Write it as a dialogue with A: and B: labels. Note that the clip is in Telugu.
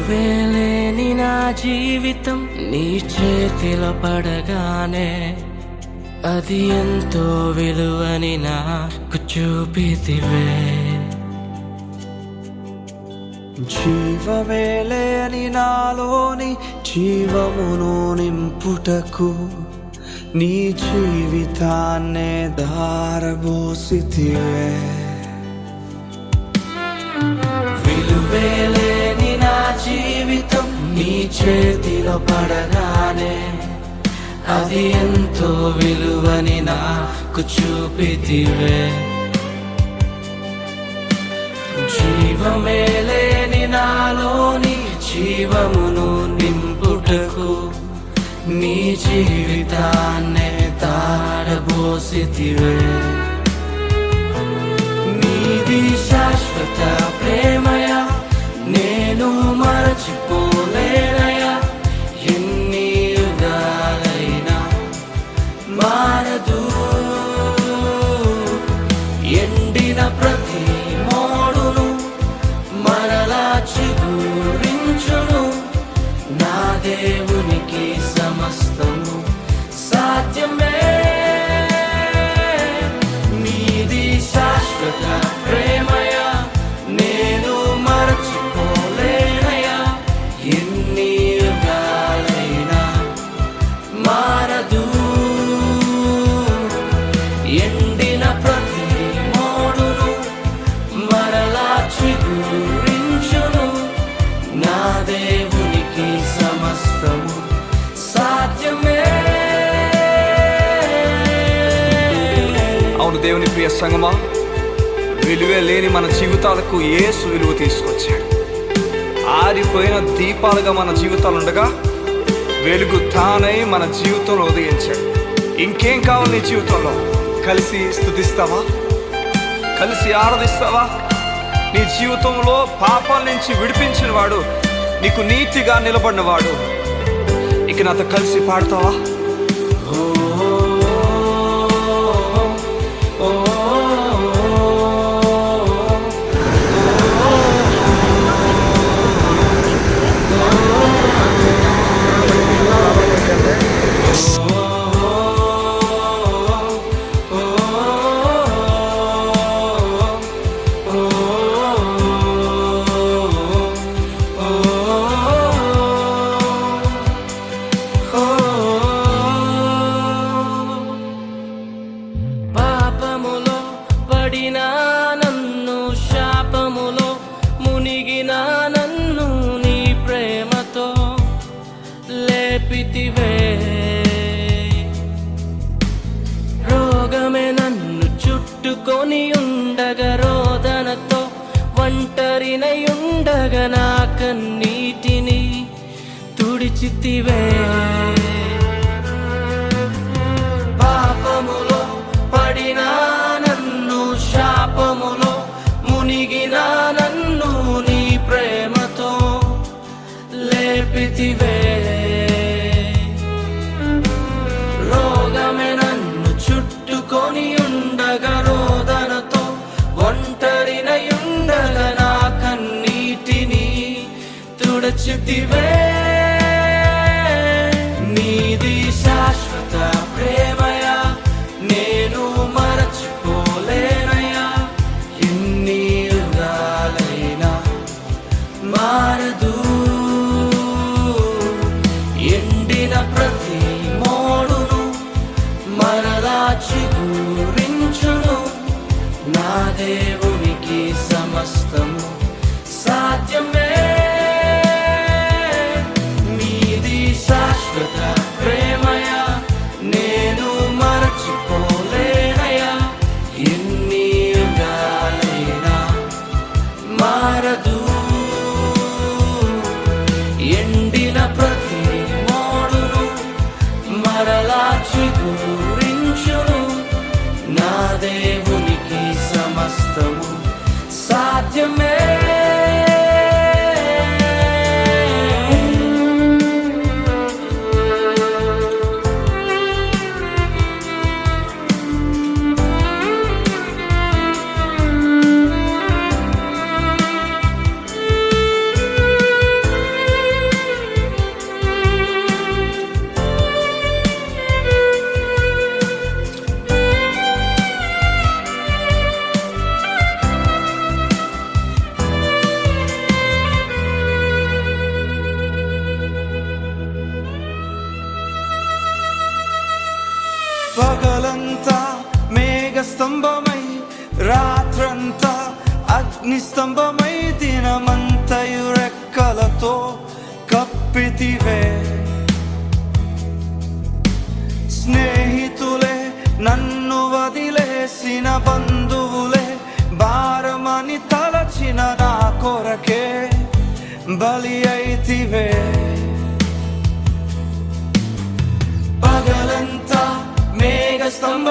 A: విలువేలేని నా జీవితం నీ చేతిలో పడగానే అది ఎంతో విలువని నాకు చూపితివే.
B: జీవమేలేని నాలోని జీవమును నింపుటకు నీ జీవితాన్నే ధారబోసితివే.
A: విలువేలేని నా జీవితం నీ చేతిలో పడగానే అది ఎంతో విలువని నాకు చూపితివే. జీవమేలేని నాలోని జీవమును నింపుటకు నీ జీవితాన్నే ధారబోసితివే. నీది శాశ్వత ప్రేమయా, నేను మరచిపోలేనయా. ఎన్ని యుగాలైనా మారదు. ఎండిన ప్రతి మోడును మరలా చిగురించును. నా దేవునికి సమస్తము సాధ్యమే. నీది శాశ్వత ప్రేమయా, నేను మరచిపోలేనయా. ఎన్ని యుగాలైనా మారదు. ఎండిన ప్రతి మోడును మరలా చిగురించును. నా దేవునికి సమస్తము సాధ్యమే.
C: అవును దేవుని ప్రియ సంగమా, విలువే లేని మన జీవితాలకు యేసు విలువ తీసుకొచ్చాడు. ఆరిపోయిన దీపాలుగా మన జీవితాలు ఉండగా వెలుగు తానై మన జీవితంలో ఉదయించాడు. ఇంకేం కావాలి నీ జీవితంలో? కలిసి స్తుతిస్తావా? కలిసి ఆరాధిస్తావా? నీ జీవితంలో పాపాల నుంచి విడిపించిన వాడు, నీకు నీతిగా నిలబడిన వాడు, ఇక నాతో కలిసి పాడతావా?
A: పాపములో పడిన నన్ను, శాపములో మునిగిన నన్ను నీ ప్రేమతో లేపితివే. రోగమే నన్ను చుట్టుకొని ఉండగా, రోదనతో ఒంటరినై ఉండగా నా కన్నీటిని తుడిచితివే. పాపములో పడిన నన్ను, శాపములో మునిగిన నన్ను నీ ప్రేమతో లేపితివే. రోగమే నన్ను చుట్టుకొని ఉండగా, రోదనతో ఒంటరినై ఉండగా నా కన్నీటిని తుడిచితివే. నీది శాశ్వత ప్రేమయా, నేను మరచిపోలేనయా. ఎన్ని యుగాలైనా మారదు. ఎండిన ప్రతి మోడును మరలా చిగురించును. నా దేవునికి సమస్తము సాధ్యమే. నీది శాశ్వత ప్రేమయా, నేను మరచిపోలేనయా. ఎన్ని యుగాలైనా మారదు. ఎండిన ప్రతి మోడును మరలా చిగురించును. నా దేవునికి సమస్తము సాధ్యమే.
B: పగలంతా మేఘ స్తంభమై రాత్రంతా అగ్ని స్తంభమై దినమంతయు రెక్కలతో కప్పితివే స్నేహితులే నన్ను వదిలేసిన బంధువులే భారమని తలచిన నా కొరకే బలి అయితివే పగలంతా మేఘ స్తంభ